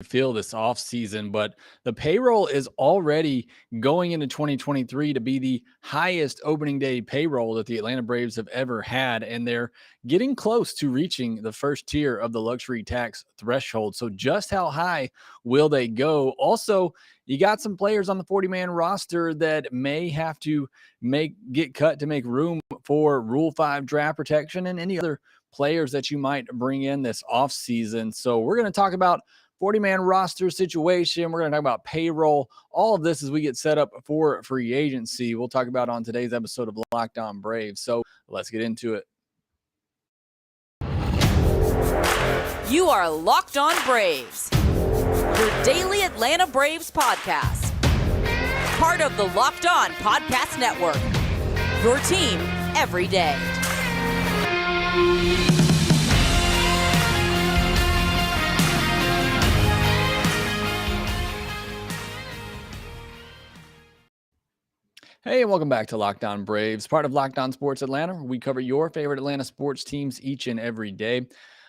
feel this offseason, but the payroll is already going into 2023 to be the highest opening day payroll that the Atlanta Braves have ever had. And they're getting close to reaching the first tier of the luxury tax threshold. So, just how high will they go? Also, you got some players on the 40-man roster that may have to get cut to make room for Rule 5 draft protection and any other players that you might bring in this offseason. So, we're going to talk about 40-man roster situation. We're going to talk about payroll. All of this as we get set up for free agency. We'll talk about on today's episode of Locked On Braves. So let's get into it. You are Locked On Braves, your daily Atlanta Braves podcast. Part of the Locked On Podcast Network, your team every day. Hey, and welcome back to Locked On Braves, part of Locked On Sports Atlanta, where we cover your favorite Atlanta sports teams each and every day.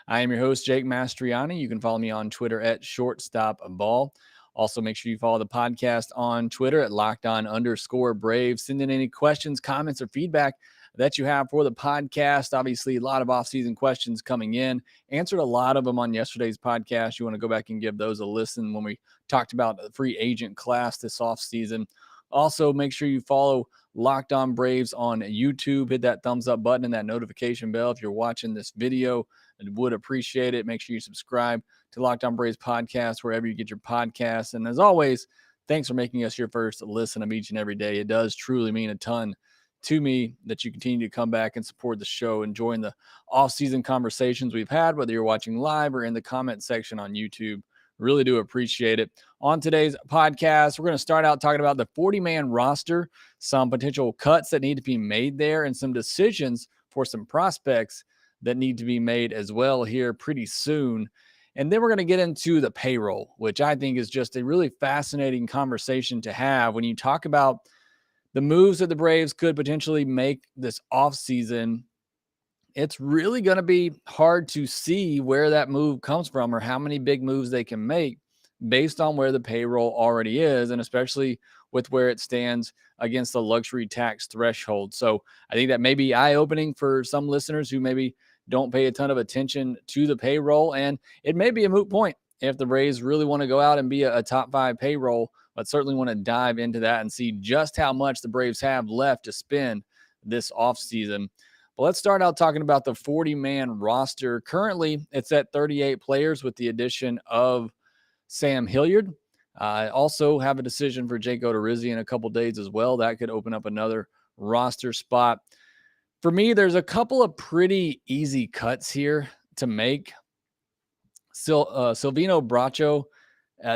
I am your host, Jake Mastriani. You can follow me on Twitter at shortstopball. Also, make sure you follow the podcast on Twitter at LockedOn_Braves. Send in any questions, comments, or feedback that you have for the podcast. Obviously, a lot of offseason questions coming in. Answered a lot of them on yesterday's podcast. You want to go back and give those a listen when we talked about the free agent class this offseason. Also, make sure you follow Locked On Braves on YouTube. Hit that thumbs up button and that notification bell if you're watching this video. I would appreciate it. Make sure you subscribe to Locked On Braves podcast wherever you get your podcasts. And as always, thanks for making us your first listen of each and every day. It does truly mean a ton to me that you continue to come back and support the show and join the off-season conversations we've had, whether you're watching live or in the comment section on YouTube. Really do appreciate it. On today's podcast, we're going to start out talking about the 40-man roster, some potential cuts that need to be made there, and some decisions for some prospects that need to be made as well here pretty soon. And then we're going to get into the payroll, which I think is just a really fascinating conversation to have when you talk about the moves that the Braves could potentially make this offseason. It's really going to be hard to see where that move comes from or how many big moves they can make based on where the payroll already is, and especially with where it stands against the luxury tax threshold. So I think that may be eye-opening for some listeners who maybe don't pay a ton of attention to the payroll, and it may be a moot point if the Braves really want to go out and be a top 5 payroll, but certainly want to dive into that and see just how much the Braves have left to spend this offseason. But let's start out talking about the 40-man roster. Currently, it's at 38 players with the addition of Sam Hilliard. Also have a decision for Jake Odorizzi in a couple days as well. That could open up another roster spot. For me, there's a couple of pretty easy cuts here to make. Silvino Bracho,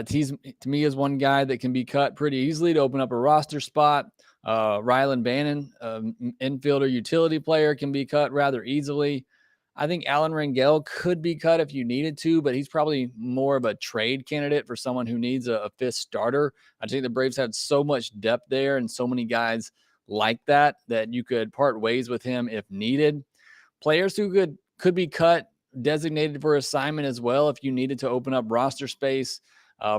he's to me is one guy that can be cut pretty easily to open up a roster spot. Rylan Bannon, infielder utility player, can be cut rather easily. I think Alan Rangel could be cut if you needed to, but he's probably more of a trade candidate for someone who needs a fifth starter. I think the Braves had so much depth there and so many guys like that you could part ways with him if needed. Players who could be cut, designated for assignment as well if you needed to open up roster space.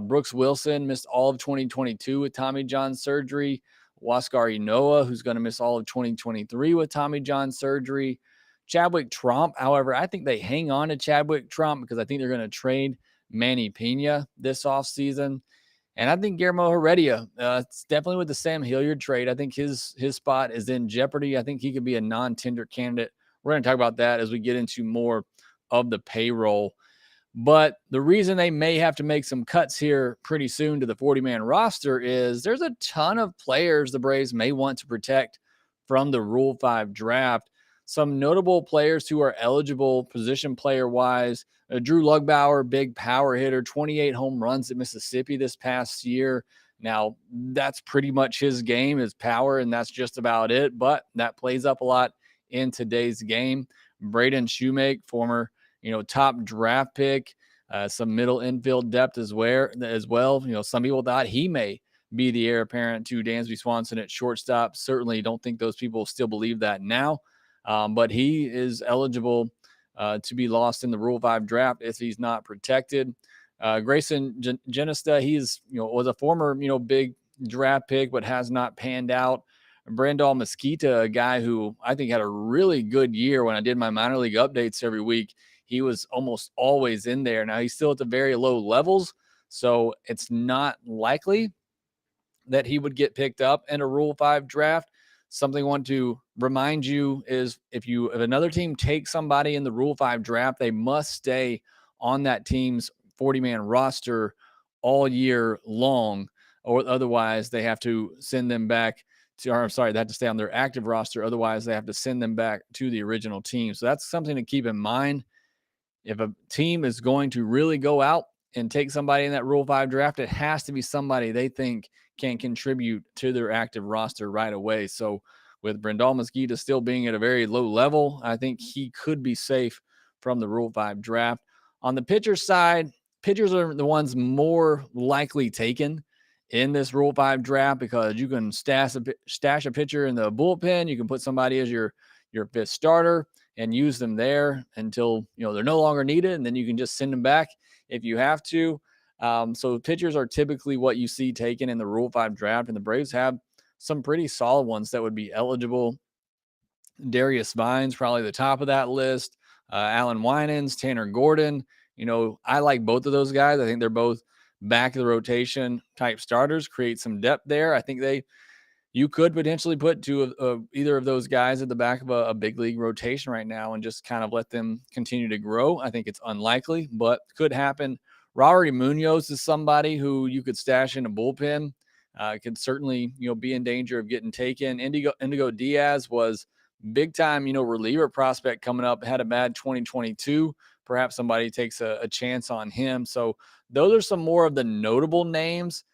Brooks Wilson missed all of 2022 with Tommy John surgery. Huascar Ynoa, who's going to miss all of 2023 with Tommy John surgery. Chadwick Tromp, however, I think they hang on to Chadwick Tromp because I think they're going to trade Manny Pena this offseason. And I think Guillermo Heredia, it's definitely with the Sam Hilliard trade. I think his spot is in jeopardy. I think he could be a non-tender candidate. We're going to talk about that as we get into more of the payroll. But the reason they may have to make some cuts here pretty soon to the 40-man roster is there's a ton of players the Braves may want to protect from the Rule 5 draft. Some notable players who are eligible position player-wise, Drew Lugbauer, big power hitter, 28 home runs at Mississippi this past year. Now, that's pretty much his game, is power, and that's just about it, but that plays up a lot in today's game. Braden Shoemake, former top draft pick, some middle infield depth as well. Some people thought he may be the heir apparent to Dansby Swanson at shortstop. Certainly don't think those people still believe that now. But he is eligible to be lost in the Rule 5 draft if he's not protected. Grayson Genesta, he's, was a former, big draft pick, but has not panned out. Brandal Mesquita, a guy who I think had a really good year when I did my minor league updates every week. He was almost always in there. Now he's still at the very low levels, so it's not likely that he would get picked up in a Rule 5 draft. Something I want to remind you is if another team takes somebody in the Rule 5 draft, they must stay on that team's 40-man roster all year long, or otherwise they have to send them back they have to stay on their active roster. Otherwise, they have to send them back to the original team. So that's something to keep in mind. If a team is going to really go out and take somebody in that Rule 5 draft, it has to be somebody they think can contribute to their active roster right away. So with Brandal Mesquita still being at a very low level, I think he could be safe from the Rule 5 draft. On the pitcher side, pitchers are the ones more likely taken in this Rule 5 draft because you can stash a pitcher in the bullpen. You can put somebody as your fifth starter and use them there until they're no longer needed, and then you can just send them back if you have to. So pitchers are typically what you see taken in the Rule 5 draft, and the Braves have some pretty solid ones that would be eligible. Darius Vines, probably the top of that list. Alan Winans, Tanner Gordon. I like both of those guys. I think they're both back of the rotation type starters, create some depth there. I think you could potentially put either of those guys at the back of a big league rotation right now and just kind of let them continue to grow. I think it's unlikely, but could happen. Robert Munoz is somebody who you could stash in a bullpen. Could certainly, be in danger of getting taken. Indigo Diaz was big time, reliever prospect coming up, had a bad 2022. Perhaps somebody takes a chance on him. So those are some more of the notable names.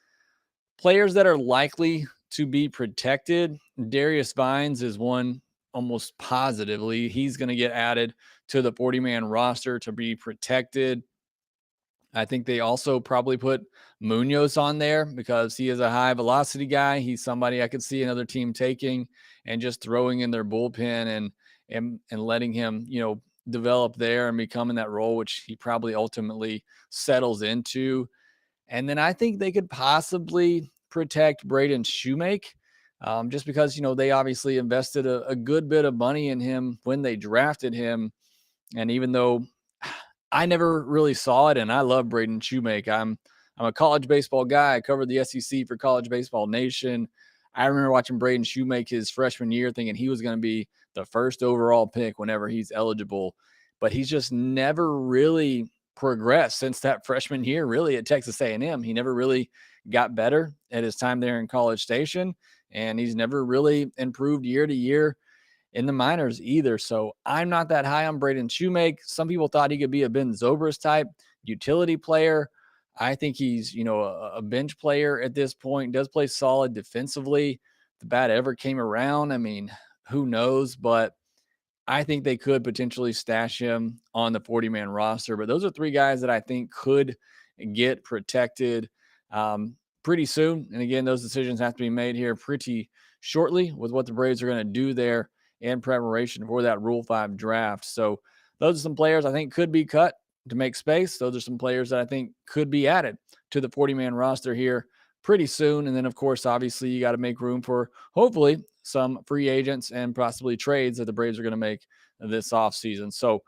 Players that are likely to be protected. Darius Vines is one almost positively. He's going to get added to the 40-man roster to be protected. I think they also probably put Munoz on there because he is a high velocity guy. He's somebody I could see another team taking and just throwing in their bullpen and letting him, develop there and become in that role, which he probably ultimately settles into. And then I think they could possibly protect Braden Shoemake, just because, they obviously invested a good bit of money in him when they drafted him. And even though I never really saw it, and I love Braden Shoemake, I'm a college baseball guy. I covered the SEC for College Baseball Nation. I remember watching Braden Shoemake his freshman year thinking he was going to be the first overall pick whenever he's eligible. But he's just never really progressed since that freshman year, really, at Texas A&M. He never really got better at his time there in College Station, and he's never really improved year to year in the minors either. So I'm not that high on Braden Shoemake. Some people thought he could be a Ben Zobrist type utility player. I think he's, a bench player at this point, does play solid defensively. If the bat ever came around, I mean, who knows? But I think they could potentially stash him on the 40-man roster. But those are three guys that I think could get protected pretty soon. And again, those decisions have to be made here pretty shortly with what the Braves are going to do there in preparation for that Rule 5 draft. So those are some players I think could be cut to make space. Those are some players that I think could be added to the 40-man roster here pretty soon. And then, of course, obviously you got to make room for hopefully some free agents and possibly trades that the Braves are going to make this offseason. So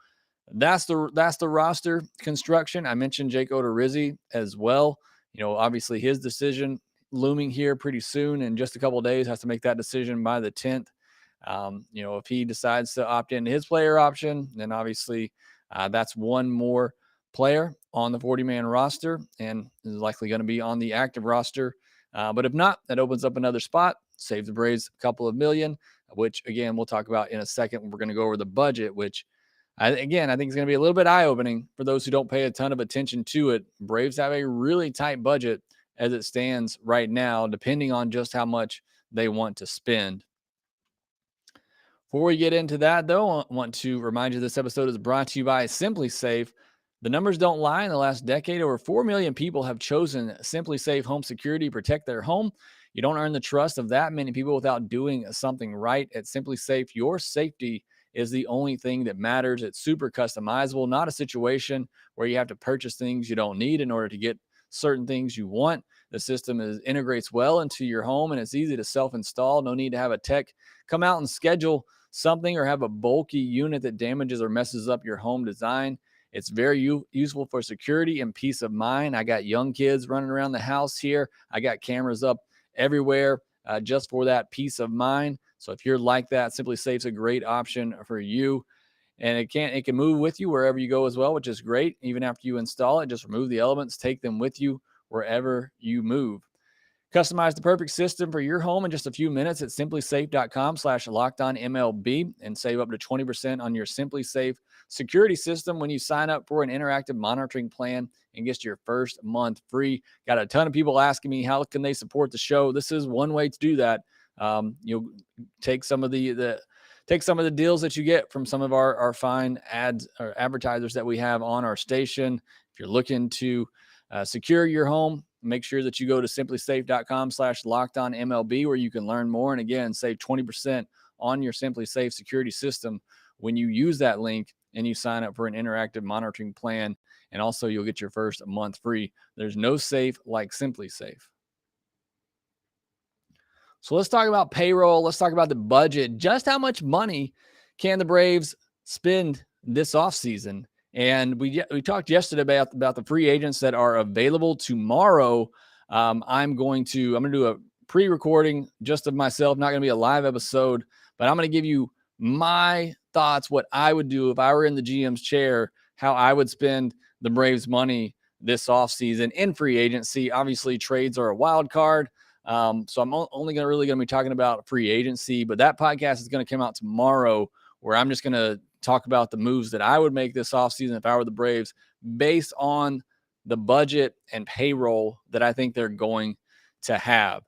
that's the roster construction. I mentioned Jake Odorizzi as well. Obviously his decision looming here pretty soon in just a couple of days, has to make that decision by the 10th. If he decides to opt into his player option, then obviously that's one more player on the 40-man roster and is likely going to be on the active roster. But if not, that opens up another spot, saves the Braves a couple of million, which again, we'll talk about in a second. We're going to go over the budget, which I think it's going to be a little bit eye-opening for those who don't pay a ton of attention to it. Braves have a really tight budget as it stands right now, depending on just how much they want to spend. Before we get into that, though, I want to remind you this episode is brought to you by SimpliSafe. The numbers don't lie. In the last decade, over 4 million people have chosen SimpliSafe home security to protect their home. You don't earn the trust of that many people without doing something right. At SimpliSafe, your safety is the only thing that matters. It's super customizable, not a situation where you have to purchase things you don't need in order to get certain things you want. The system integrates well into your home, and it's easy to self-install. No need to have a tech come out and schedule something or have a bulky unit that damages or messes up your home design. It's very useful for security and peace of mind. I got young kids running around the house here. I got cameras up everywhere just for that peace of mind. So if you're like that, SimpliSafe's a great option for you. And it can move with you wherever you go as well, which is great. Even after you install it, just remove the elements, take them with you wherever you move. Customize the perfect system for your home in just a few minutes at simplisafe.com/lockedonmlb and save up to 20% on your SimpliSafe security system when you sign up for an interactive monitoring plan and get your first month free. Got a ton of people asking me how can they support the show. This is one way to do that. You'll take some of the deals that you get from some of our fine ads or advertisers that we have on our station. If you're looking to secure your home, make sure that you go to simplisafe.com/lockedonmlb where you can learn more. And again, save 20% on your SimpliSafe security system when you use that link and you sign up for an interactive monitoring plan. And also you'll get your first month free. There's no safe like SimpliSafe. So let's talk about payroll. Let's talk about the budget. Just how much money can the Braves spend this offseason? And we talked yesterday about the free agents that are available tomorrow. I'm going to do a pre-recording just of myself, not going to be a live episode, but I'm going to give you my thoughts, what I would do if I were in the GM's chair, how I would spend the Braves' money this offseason in free agency. Obviously, trades are a wild card. So I'm only going to be talking about free agency, but that podcast is going to come out tomorrow where I'm just going to talk about the moves that I would make this offseason if I were the Braves based on the budget and payroll that I think they're going to have.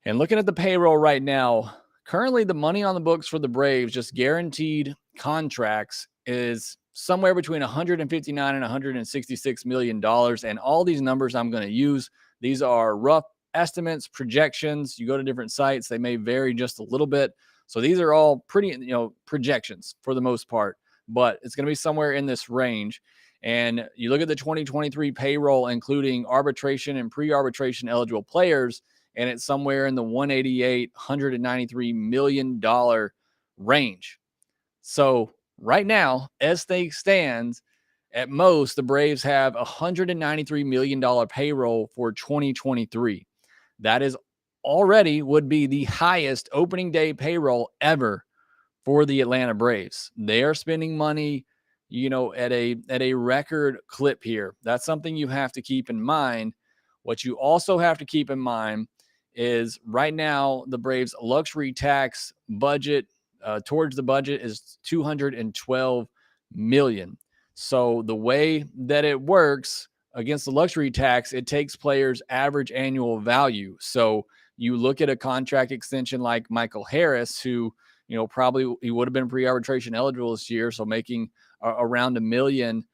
And looking at the payroll right now, currently the money on the books for the Braves, just guaranteed contracts, is somewhere between $159 and $166 million. And all these numbers I'm going to use, these are rough estimates, projections. You go to different sites, they may vary just a little bit. So these are all pretty, projections for the most part, but it's going to be somewhere in this range. And you look at the 2023 payroll, including arbitration and pre-arbitration eligible players, and it's somewhere in the $193 million range. So right now, as things stands, at most, the Braves have $193 million payroll for 2023. That is already would be the highest opening day payroll ever for the Atlanta Braves. They are spending money, at a record clip here. That's something you have to keep in mind. What you also have to keep in mind is right now the Braves' luxury tax budget towards the budget is $212 million. So the way that it works against the luxury tax, it takes players' average annual value. So you look at a contract extension like Michael Harris, who, probably he would have been pre-arbitration eligible this year, so making around $1 million.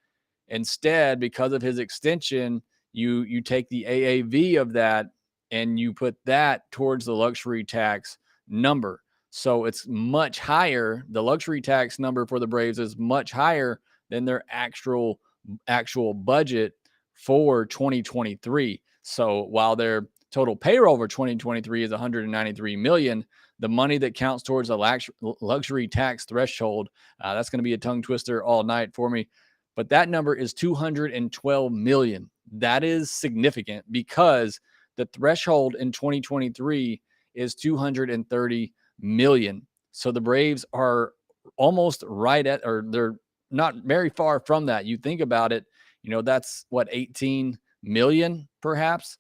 Instead, because of his extension, you take the AAV of that and you put that towards the luxury tax number. So it's much higher. The luxury tax number for the Braves is much higher than their actual budget for 2023. So while their total payroll for 2023 is $193 million, the money that counts towards the luxury tax threshold, that's going to be a tongue twister all night for me. But that number is $212 million. That is significant because the threshold in 2023 is $230 million. So the Braves are almost right at, or they're not very far from that. You think about it, that's what, 18 million perhaps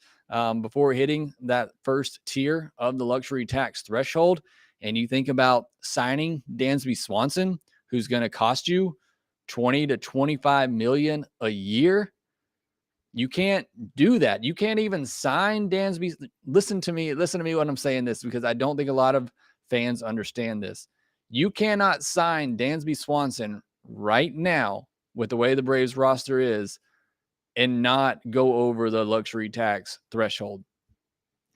before hitting that first tier of the luxury tax threshold. And you think about signing Dansby Swanson, who's going to cost you 20 to 25 million a year. You can't do that. You can't even sign Dansby. Listen to me when I'm saying this, because I don't think a lot of fans understand this. You cannot sign Dansby Swanson right now with the way the Braves roster is and not go over the luxury tax threshold.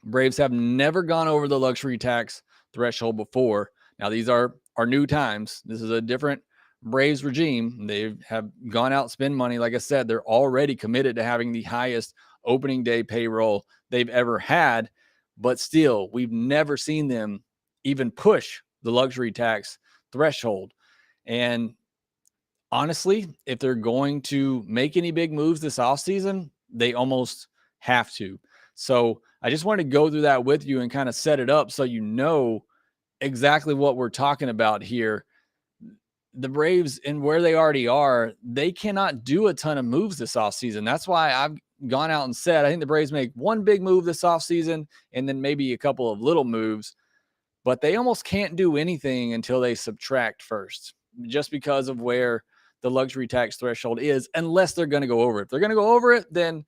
Braves have never gone over the luxury tax threshold before. Now, these are are new times. This is a different Braves regime. They have gone out, spend money. Like I said, they're already committed to having the highest opening day payroll they've ever had. But still, we've never seen them even push the luxury tax threshold. And honestly, if they're going to make any big moves this offseason, they almost have to. So I just wanted to go through that with you and kind of set it up so you know exactly what we're talking about here. The Braves and where they already are, they cannot do a ton of moves this offseason. That's why I've gone out and said I think the Braves make one big move this offseason and then maybe a couple of little moves, but they almost can't do anything until they subtract first, just because of where the luxury tax threshold is, unless they're going to go over it. If they're going to go over it, then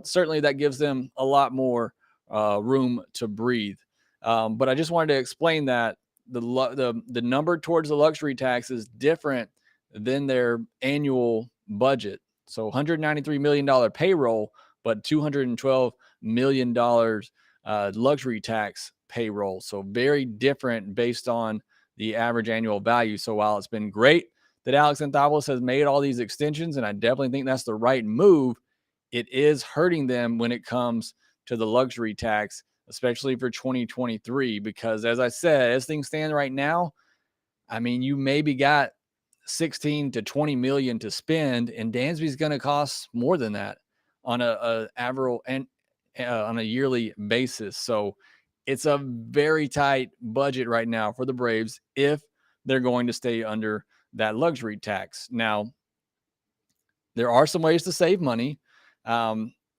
certainly that gives them a lot more room to breathe. But I just wanted to explain that the number towards the luxury tax is different than their annual budget. So $193 million payroll, but $212 million luxury tax payroll. So very different based on the average annual value. So while it's been great that Alex Anthopoulos has made all these extensions, and I definitely think that's the right move, it is hurting them when it comes to the luxury tax, especially for 2023, because as I said, as things stand right now, I mean, you maybe got 16 to 20 million to spend, and Dansby's going to cost more than that on a average and on a yearly basis. So it's a very tight budget right now for the Braves if they're going to stay under that luxury tax. Now, there are some ways to save money.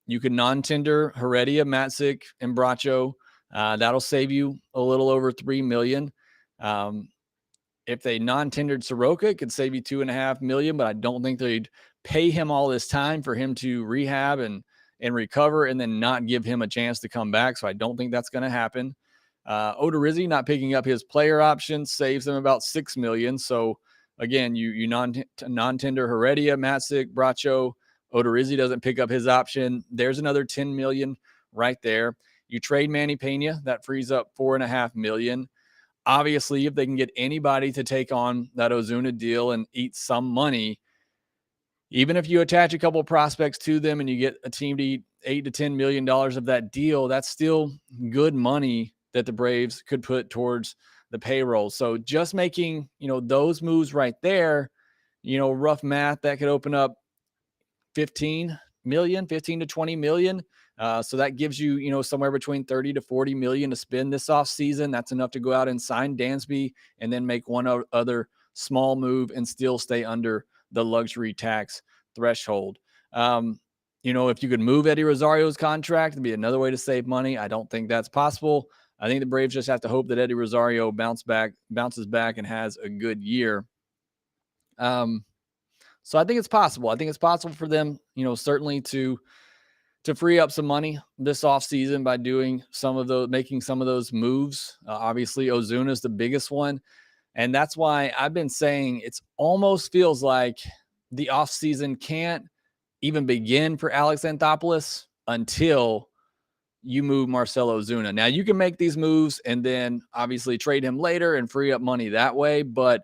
You can non-tender Heredia, Matzik, and Bracho. That'll save you a little over $3 million. If they non-tendered Soroka, it could save you $2.5 million, but I don't think they'd pay him all this time for him to rehab and recover and then not give him a chance to come back. So I don't think that's going to happen. Odorizzi not picking up his player option saves them about $6 million. So again, you non-tender Heredia, Matzik, Bracho. Odorizzi doesn't pick up his option. There's another $10 million right there. You trade Manny Pena, that frees up $4.5 million. Obviously, if they can get anybody to take on that Ozuna deal and eat some money, even if you attach a couple of prospects to them and you get a team to eat $8 to $10 million of that deal, that's still good money that the Braves could put towards the payroll. So just making, those moves right there, rough math, that could open up 15 to 20 million. So that gives you, somewhere between 30 to 40 million to spend this offseason. That's enough to go out and sign Dansby and then make one other small move and still stay under the luxury tax threshold. If you could move Eddie Rosario's contract, it'd be another way to save money. I don't think that's possible. I think the Braves just have to hope that Eddie Rosario bounces back and has a good year. So I think it's possible. I think it's possible for them, certainly to free up some money this offseason by making some of those moves. Obviously, Ozuna is the biggest one. And that's why I've been saying it almost feels like the offseason can't even begin for Alex Anthopoulos until you move Marcell Ozuna. Now, you can make these moves and then obviously trade him later and free up money that way, but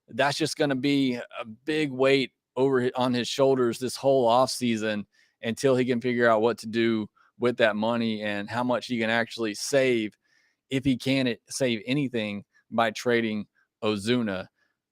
that's just going to be a big weight over on his shoulders this whole offseason until he can figure out what to do with that money and how much he can actually save, if he can save anything by trading Ozuna.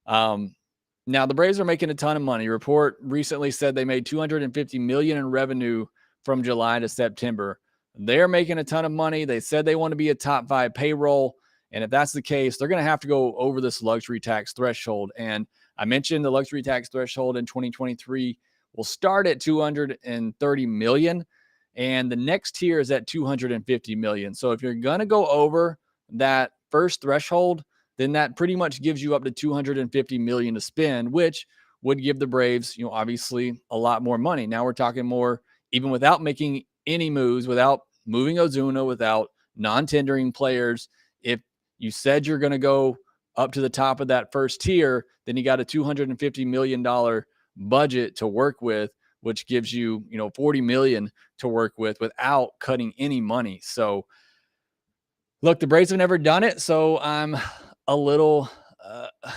Now, the Braves are making a ton of money. Report recently said they made $250 million in revenue from July to September. They're making a ton of money. They said they want to be a top 5 payroll. And if that's the case, they're going to have to go over this luxury tax threshold. And I mentioned the luxury tax threshold in 2023 will start at $230 million. And the next tier is at $250 million. So if you're going to go over that first threshold, then that pretty much gives you up to $250 million to spend, which would give the Braves, obviously a lot more money. Now we're talking more, even without making any moves, without moving Ozuna, without non-tendering players. If you said you're going to go up to the top of that first tier, then you got a $250 million budget to work with, which gives you, $40 million to work with without cutting any money. So look, the Braves have never done it. So I'm a little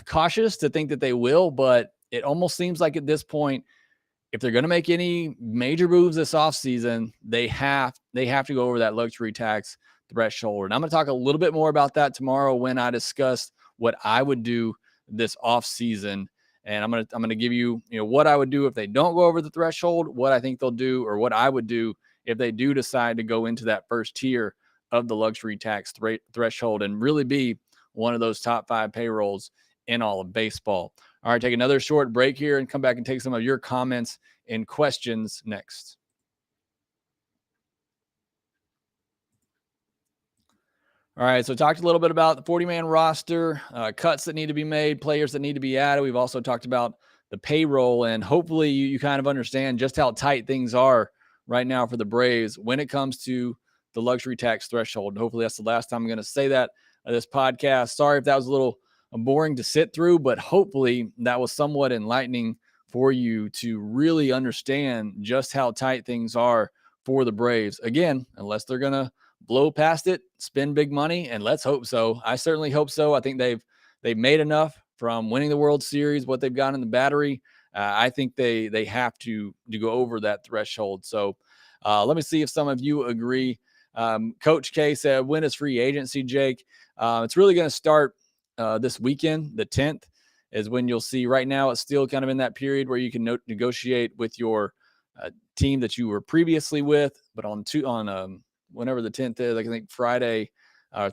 cautious to think that they will, but it almost seems like at this point, if they're going to make any major moves this offseason, they have to go over that luxury tax threshold. And I'm going to talk a little bit more about that tomorrow when I discuss what I would do this offseason. And I'm going to give you, what I would do if they don't go over the threshold, what I think they'll do, or what I would do if they do decide to go into that first tier of the luxury tax threshold and really be one of those top 5 payrolls in all of baseball. All right, take another short break here and come back and take some of your comments and questions next. All right, so talked a little bit about the 40-man roster, cuts that need to be made, players that need to be added. We've also talked about the payroll, and hopefully you kind of understand just how tight things are right now for the Braves when it comes to the luxury tax threshold. And hopefully that's the last time I'm going to say that on this podcast. Sorry if that was a little boring to sit through, but hopefully that was somewhat enlightening for you to really understand just how tight things are for the Braves. Again, unless they're going to blow past it, spend big money, and let's hope so. I certainly hope so. I think they've made enough from winning the World Series, what they've got in the battery. I think they have to go over that threshold. So let me see if some of you agree. Coach K said, when is free agency, Jake? It's really going to start this weekend. The 10th is when you'll see. Right now, it's still kind of in that period where you can negotiate with your team that you were previously with, but on whenever the 10th is, I think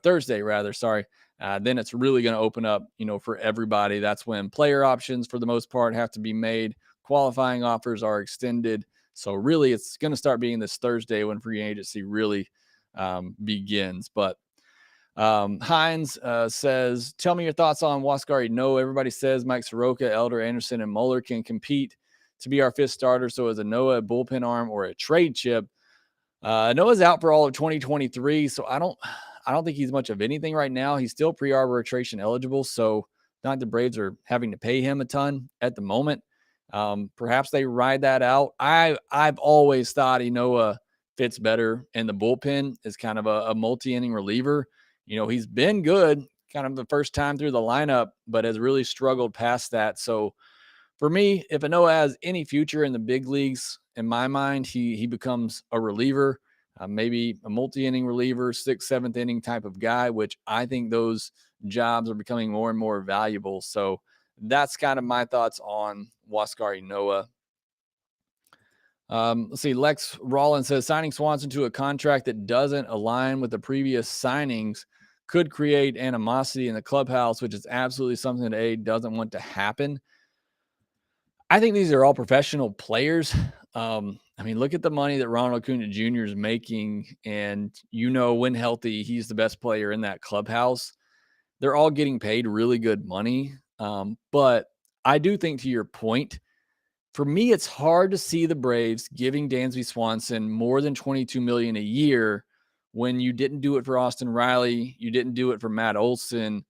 Thursday rather, sorry. Then it's really going to open up, for everybody. That's when player options for the most part have to be made. Qualifying offers are extended. So really it's going to start being this Thursday when free agency really begins. But Hines says, tell me your thoughts on Huascar Ynoa. Everybody says Mike Soroka, Elder, Anderson, and Mueller can compete to be our 5th starter. So is a Noah a bullpen arm or a trade chip? Noah's out for all of 2023, so I don't think he's much of anything right now. He's still pre-arbitration eligible, so not the Braves are having to pay him a ton at the moment. Perhaps they ride that out. I've always thought Noah fits better in the bullpen as kind of a multi-inning reliever. He's been good kind of the first time through the lineup, but has really struggled past that. So for me, if Noah has any future in the big leagues, in my mind, he becomes a reliever, maybe a multi-inning reliever, 6th, 7th inning type of guy, which I think those jobs are becoming more and more valuable. So that's kind of my thoughts on Huascar Ynoa. Let's see. Lex Rollins says signing Swanson to a contract that doesn't align with the previous signings could create animosity in the clubhouse, which is absolutely something that A doesn't want to happen. I think these are all professional players. Look at the money that Ronald Acuna Jr. is making, and when healthy, he's the best player in that clubhouse. They're all getting paid really good money. But I do think, to your point, for me, it's hard to see the Braves giving Dansby Swanson more than $22 million a year when you didn't do it for Austin Riley, you didn't do it for Matt Olson,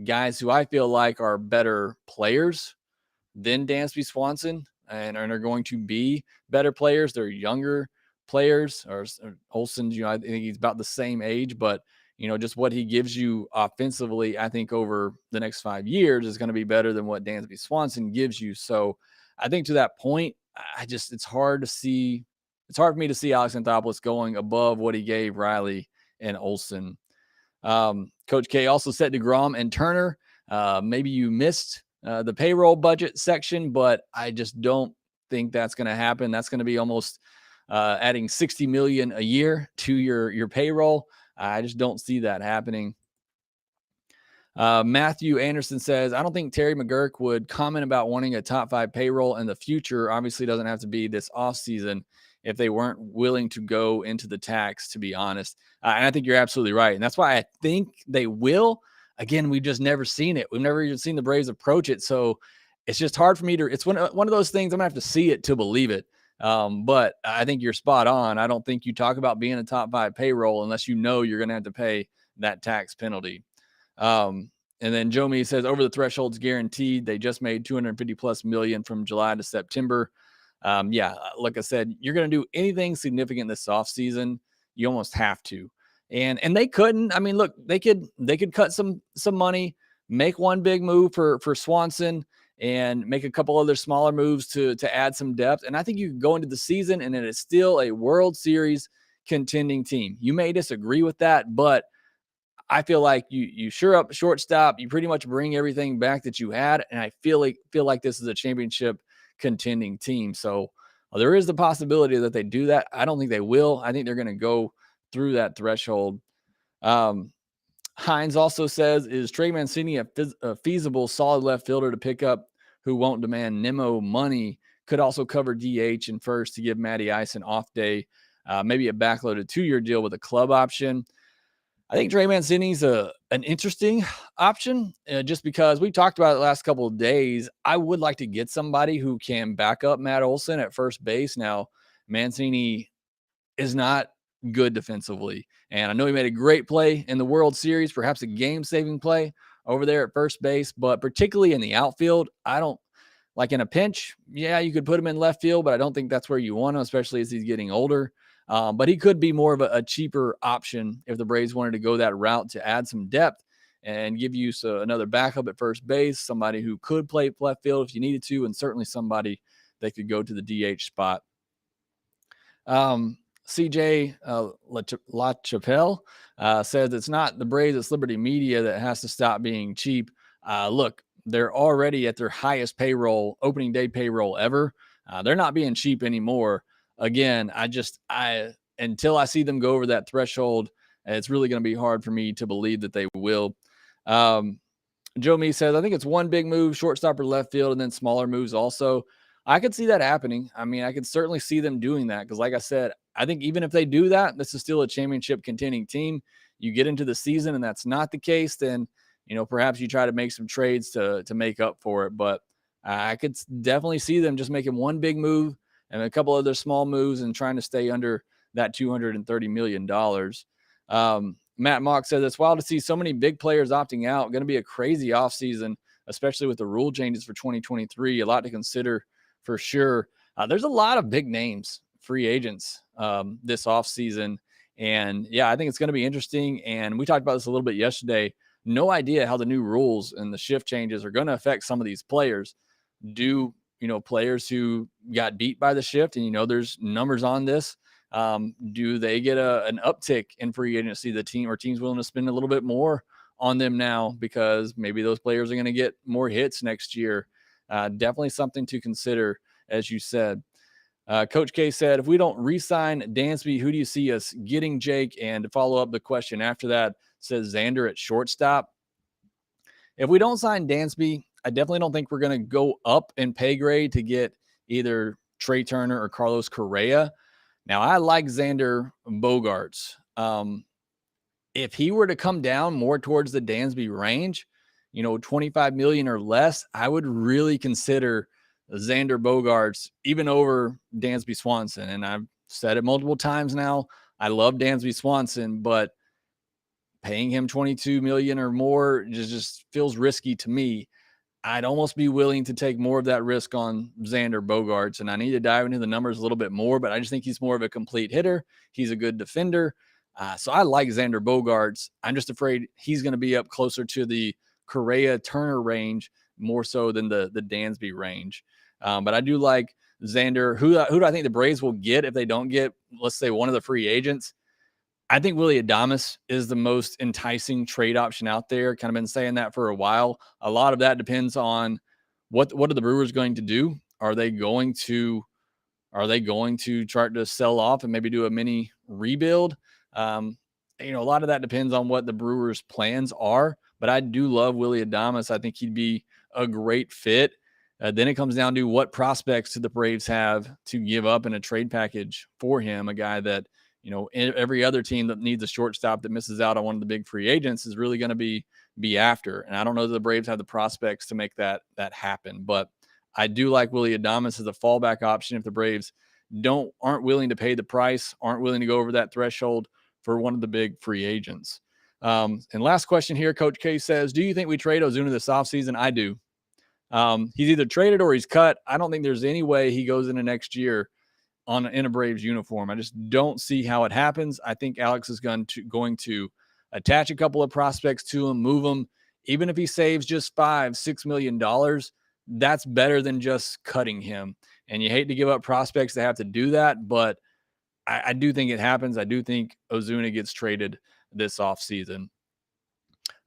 guys who I feel like are better players than Dansby Swanson and are going to be better players. They're younger players, or Olson's, I think he's about the same age, but just what he gives you offensively, I think over the next 5 years is going to be better than what Dansby Swanson gives you. So I think to that point, it's hard for me to see Alex Anthopoulos going above what he gave Riley and Olson. Coach K also said DeGrom and Turner. Maybe you missed the payroll budget section, but I just don't think that's going to happen. That's going to be almost adding $60 million a year to your payroll. I just don't see that happening. Matthew Anderson says, I don't think Terry McGurk would comment about wanting a top 5 payroll in the future. Obviously, doesn't have to be this offseason if they weren't willing to go into the tax, to be honest. And I think you're absolutely right. And that's why I think they will. Again, we've just never seen it. We've never even seen the Braves approach it. So it's just hard for me to – it's one of those things I'm going to have to see it to believe it. But I think you're spot on. I don't think you talk about being a top 5 payroll unless you're going to have to pay that tax penalty. And then Joe Me says over the threshold's guaranteed. They just made $250+ million from July to September. Like I said, you're going to do anything significant this offseason, you almost have to. And they couldn't. Look, they could cut some money make one big move for Swanson and make a couple other smaller moves to add some depth. And I think you can go into the season and it is still a World Series contending team. You may disagree with that, but I feel like you sure up shortstop. You pretty much bring everything back that you had, and I feel like this is a championship contending team. So there is the possibility that they do that. I don't think they will. I think they're going to go through that threshold. Um, Hines also says, is Trey Mancini a feasible solid left fielder to pick up who won't demand Nemo money? Could also cover DH and first to give Matty Ice an off day, maybe a backloaded 2-year deal with a club option. I think Trey Mancini's an interesting option just because we talked about it the last couple of days. I would like to get somebody who can back up Matt Olson at first base. Now, Mancini is not good defensively. And I know he made a great play in the World Series, perhaps a game-saving play over there at first base, but particularly in the outfield, I don't like in a pinch. Yeah, you could put him in left field, but I don't think that's where you want him, especially as he's getting older. But he could be more of a cheaper option if the Braves wanted to go that route to add some depth and give you another backup at first base, somebody who could play left field if you needed to, and certainly somebody that could go to the DH spot. CJ LaChapelle says it's not the Braves, it's Liberty Media that has to stop being cheap. Look, they're already at their highest payroll, opening day payroll ever. They're not being cheap anymore. Again, until I see them go over that threshold, it's really going to be hard for me to believe that they will. Joe Me says, I think it's one big move, shortstop or left field, and then smaller moves also. I could see that happening. I mean, I could certainly see them doing that because, like I said, I think even if they do that, this is still a championship contending team. You get into the season and that's not the case, then, perhaps you try to make some trades to make up for it. But I could definitely see them just making one big move and a couple other small moves and trying to stay under that $230 million. Matt Mock says it's wild to see so many big players opting out. Going to be a crazy offseason, especially with the rule changes for 2023. A lot to consider for sure. There's a lot of big names, free agents this offseason. And yeah, I think it's going to be interesting. And we talked about this a little bit yesterday. No idea how the new rules and the shift changes are going to affect some of these players. Do, players who got beat by the shift, and, there's numbers on this. Do they get an uptick in free agency? The team or teams willing to spend a little bit more on them now because maybe those players are going to get more hits next year. Definitely something to consider, as you said. Coach K said, if we don't re-sign Dansby, who do you see us getting, Jake? And to follow up the question after that, says Xander at shortstop. If we don't sign Dansby, I definitely don't think we're going to go up in pay grade to get either Trey Turner or Carlos Correa. Now, I like Xander Bogaerts. If he were to come down more towards the Dansby range, $25 million or less, I would really consider Xander Bogaerts even over Dansby Swanson. And I've said it multiple times now. I love Dansby Swanson, but paying him $22 million or more just feels risky to me. I'd almost be willing to take more of that risk on Xander Bogaerts, and I need to dive into the numbers a little bit more, but I just think he's more of a complete hitter. He's a good defender. So I like Xander Bogaerts. I'm just afraid he's going to be up closer to the Correa-Turner range more so than the Dansby range. But I do like Xander. Who do I think the Braves will get if they don't get, let's say, one of the free agents? I think Willy Adames is the most enticing trade option out there. Kind of been saying that for a while. A lot of that depends on what are the Brewers going to do? Are they going to try to sell off and maybe do a mini rebuild? A lot of that depends on what the Brewers' plans are. But I do love Willy Adames. I think he'd be a great fit. Then it comes down to what prospects do the Braves have to give up in a trade package for him, a guy that, every other team that needs a shortstop that misses out on one of the big free agents is really going to be after. And I don't know that the Braves have the prospects to make that happen. But I do like Willy Adames as a fallback option if the Braves aren't willing to pay the price, aren't willing to go over that threshold for one of the big free agents. And last question here, Coach K says, do you think we trade Ozuna this offseason? I do. He's either traded or he's cut. I don't think there's any way he goes into next year in a Braves uniform. I just don't see how it happens. I think Alex is going to attach a couple of prospects to him, move them even if he saves just $5-6 million, that's better than just cutting him. And you hate to give up prospects that have to do that, but I do think it happens. I do think Ozuna gets traded this offseason.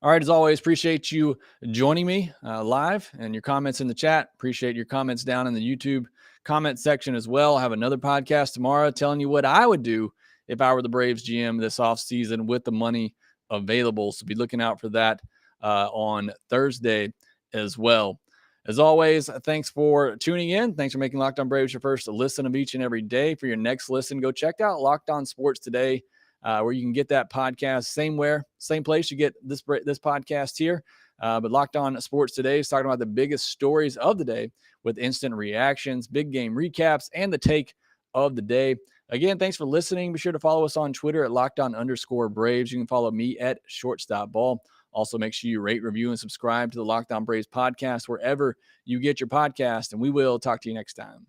All right, as always, appreciate you joining me live and your comments in the chat. Appreciate your comments down in the YouTube comment section as well. I'll have another podcast tomorrow telling you what I would do if I were the Braves GM this offseason with the money available. So be looking out for that on Thursday as well. As always, thanks for tuning in. Thanks for making Locked On Braves your first listen of each and every day. For your next listen, go check out Locked On Sports Today, where you can get that podcast same place you get this podcast here. But Locked On Sports Today is talking about the biggest stories of the day with instant reactions, big game recaps, and the take of the day. Again, thanks for listening. Be sure to follow us on Twitter at LockedOn_Braves. You can follow me at ShortstopBall. Also, make sure you rate, review, and subscribe to the Locked On Braves podcast wherever you get your podcast. And we will talk to you next time.